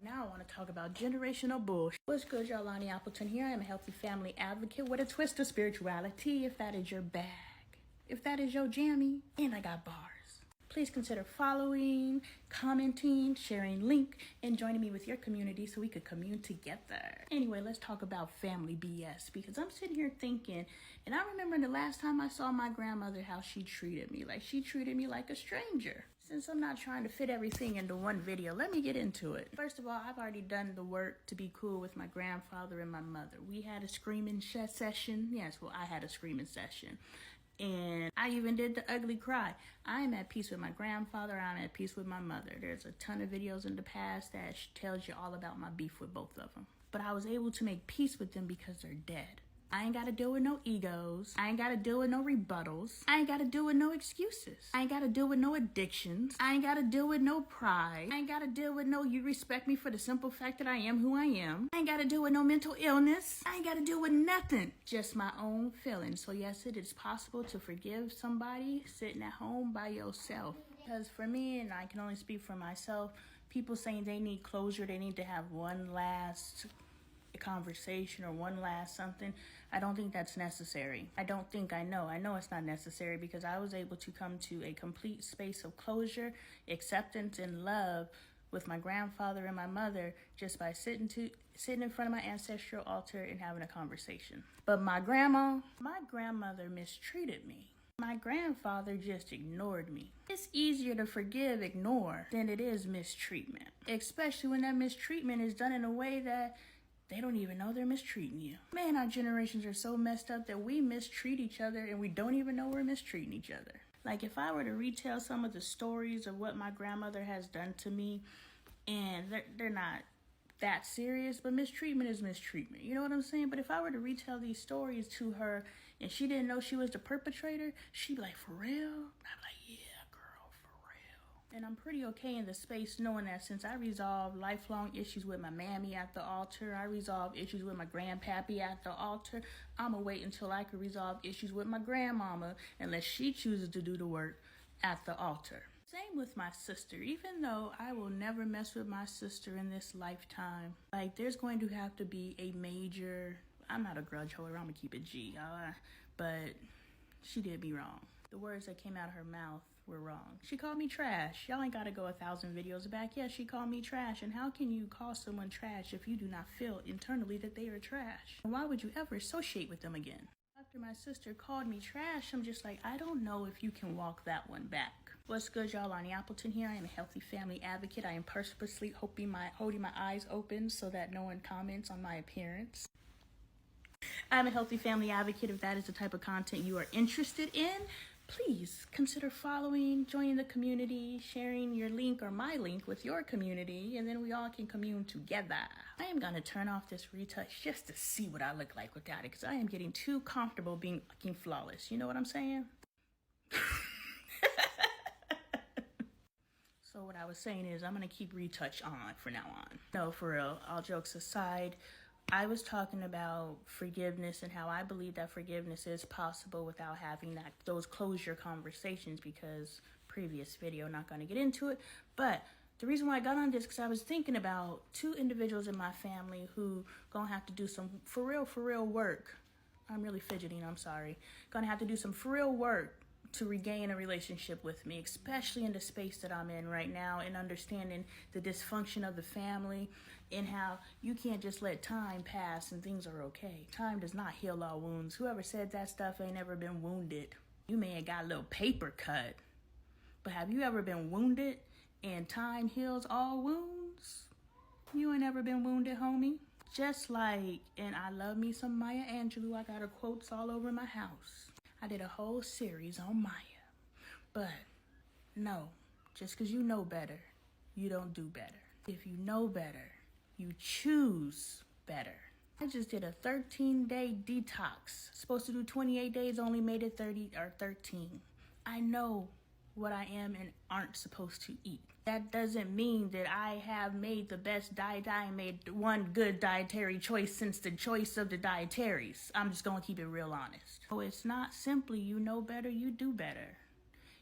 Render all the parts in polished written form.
Now I want to talk about generational bullshit. What's good, y'all? Lonnie Appleton here. I am a healthy family advocate with a twist of spirituality. If that is your bag, if that is your jammy, and I got bars. Please consider following, commenting, sharing link, and joining me with your community so we could commune together. Anyway, let's talk about family BS, because I'm sitting here thinking, and I remember the last time I saw my grandmother, how she treated me. Like, she treated me like a stranger. Since I'm not trying to fit everything into one video, let me get into it. First of all, I've already done the work to be cool with my grandfather and my mother. We had a screaming session. Yes, well, I had a screaming session. And I even did the ugly cry. I am at peace with my grandfather. I'm at peace with my mother. There's a ton of videos in the past that tells you all about my beef with both of them. But I was able to make peace with them because they're dead. I ain't got to deal with no egos. I ain't got to deal with no rebuttals. I ain't got to deal with no excuses. I ain't got to deal with no addictions. I ain't got to deal with no pride. I ain't got to deal with no you respect me for the simple fact that I am who I am. I ain't got to deal with no mental illness. I ain't got to deal with nothing. Just my own feelings. So yes, it is possible to forgive somebody sitting at home by yourself. Because for me, and I can only speak for myself, people saying they need closure, they need to have one last conversation or one last something. I don't think that's necessary. I know it's not necessary, because I was able to come to a complete space of closure, acceptance, and love with my grandfather and my mother just by sitting in front of my ancestral altar and having a conversation. But my grandmother mistreated me. My grandfather just ignored me. It's easier to forgive ignore than it is mistreatment, especially when that mistreatment is done in a way that they don't even know they're mistreating you. Man, our generations are so messed up that we mistreat each other and we don't even know we're mistreating each other. Like, if I were to retell some of the stories of what my grandmother has done to me, and they're not that serious, but mistreatment is mistreatment. You know what I'm saying? But if I were to retell these stories to her and she didn't know she was the perpetrator, she'd be like, for real? I'm like, yeah. And I'm pretty okay in the space knowing that since I resolved lifelong issues with my mammy at the altar, I resolved issues with my grandpappy at the altar, I'm gonna wait until I can resolve issues with my grandmama unless she chooses to do the work at the altar. Same with my sister. Even though I will never mess with my sister in this lifetime, like, there's going to have to be a major, I'm not a grudge holder, I'm gonna keep it G, but she did me wrong. The words that came out of her mouth were wrong. She called me trash. Y'all ain't gotta go 1,000 videos back. Yeah, she called me trash. And how can you call someone trash if you do not feel internally that they are trash? And why would you ever associate with them again? After my sister called me trash, I'm just like, I don't know if you can walk that one back. What's good, y'all? Lonnie Appleton here. I am a healthy family advocate. I am purposely holding my eyes open so that no one comments on my appearance. I'm a healthy family advocate. If that is the type of content you are interested in, please consider following, joining the community, sharing your link or my link with your community, and then we all can commune together. I am going to turn off this retouch just to see what I look like without it, because I am getting too comfortable being fucking flawless. You know what I'm saying? So what I was saying is I'm going to keep retouch on for now on. No, for real, all jokes aside, I was talking about forgiveness and how I believe that forgiveness is possible without having those closure conversations, because previous video, not going to get into it. But the reason why I got on this, because I was thinking about two individuals in my family who going to have to do some for real work. I'm really fidgeting, I'm sorry. Going to have to do some for real work to regain a relationship with me, especially in the space that I'm in right now, and understanding the dysfunction of the family and how you can't just let time pass and things are okay. Time does not heal all wounds. Whoever said that stuff ain't ever been wounded. You may have got a little paper cut, but have you ever been wounded and time heals all wounds? You ain't ever been wounded, homie. Just like, and I love me some Maya Angelou. I got her quotes all over my house. I did a whole series on Maya. But no, just because you know better, you don't do better. If you know better, you choose better. I just did a 13-day detox. Supposed to do 28 days, only made it 30 or 13. I know what I am and aren't supposed to eat. That doesn't mean that I have made the best diet. I made one good dietary choice since the choice of the dietaries. I'm just gonna keep it real honest. So it's not simply you know better, you do better.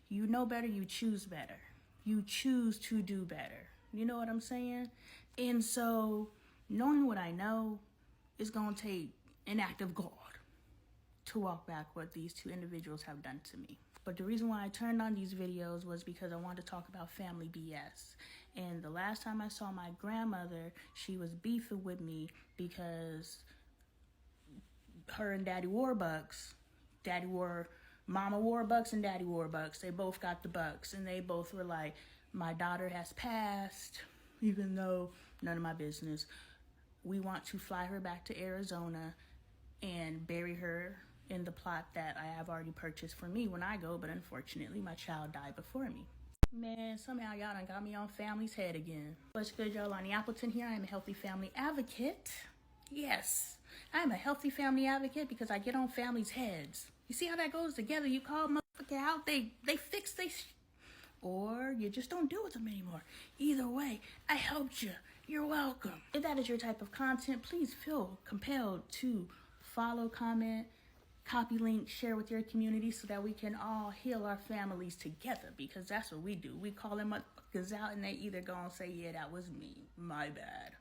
You know better, you choose better. You choose to do better. You know what I'm saying? And so, knowing what I know, it's going to take an act of God to walk back what these two individuals have done to me. But the reason why I turned on these videos was because I wanted to talk about family BS. And the last time I saw my grandmother, she was beefing with me because her and Daddy wore bucks. Mama wore bucks and Daddy wore bucks. They both got the bucks. And they both were like, my daughter has passed, even though none of my business. We want to fly her back to Arizona and bury her in the plot that I have already purchased for me when I go, but unfortunately my child died before me. Man, somehow y'all done got me on family's head again. What's good, y'all? Lonnie Appleton here. I am a healthy family advocate. Yes, I am a healthy family advocate because I get on families' heads. You see how that goes together? You call motherfucker out, they fix they or you just don't deal with them anymore. Either way, I helped you. You're welcome. If that is your type of content, please feel compelled to follow, comment, copy link, share with your community so that we can all heal our families together, because that's what we do. We call them motherfuckers out and they either gonna say, yeah, that was me, my bad,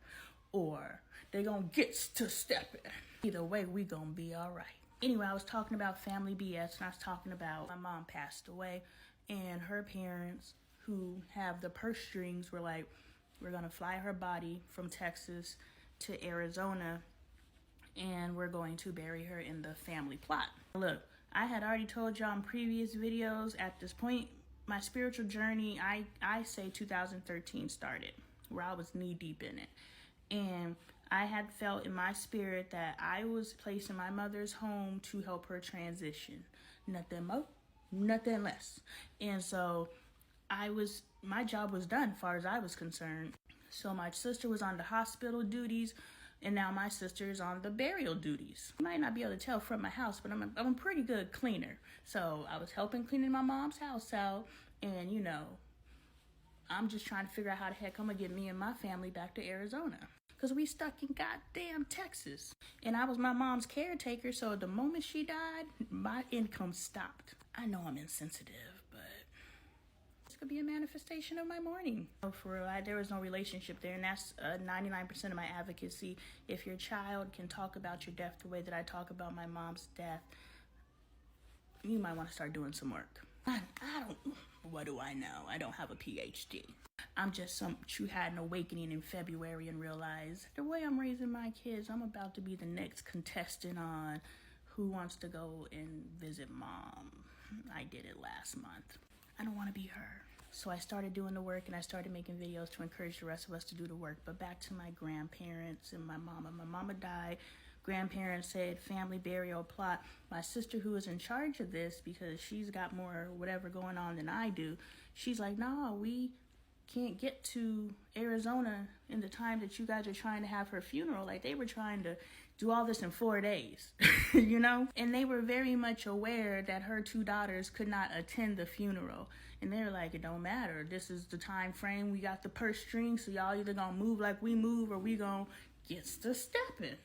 or they gonna get to stepping. Either way, we gonna be all right. Anyway, I was talking about family BS, and I was talking about my mom passed away, and her parents, who have the purse strings, were like, we're gonna fly her body from Texas to Arizona, and we're going to bury her in the family plot. Look, I had already told y'all in previous videos, at this point, my spiritual journey, I say 2013 started, where I was knee deep in it. And I had felt in my spirit that I was placed in my mother's home to help her transition. Nothing more, nothing less. And so my job was done as far as I was concerned. So my sister was on the hospital duties, and now my sister is on the burial duties. You might not be able to tell from my house, but I'm a pretty good cleaner. So I was helping cleaning my mom's house out, and you know, I'm just trying to figure out how the heck I'm gonna get me and my family back to Arizona, because we stuck in goddamn Texas. And I was my mom's caretaker, so the moment she died, my income stopped. I know I'm insensitive, but this could be a manifestation of my mourning. For real, there was no relationship there, and that's 99% of my advocacy. If your child can talk about your death the way that I talk about my mom's death, you might want to start doing some work. What do I know? I don't have a PhD. I'm just some who had an awakening in February and realized the way I'm raising my kids, I'm about to be the next contestant on Who Wants to Go and Visit Mom. I did it last month. I don't want to be her. So I started doing the work, and I started making videos to encourage the rest of us to do the work. But back to my grandparents and my mama. My mama died. Grandparents said family burial plot. My sister, who is in charge of this because she's got more whatever going on than I do, she's like, no, we can't get to Arizona in the time that you guys are trying to have her funeral. Like, they were trying to do all this in 4 days, you know? And they were very much aware that her two daughters could not attend the funeral. And they were like, it don't matter. This is the time frame. We got the purse string, so y'all either gonna move like we move or we gonna get to stepping.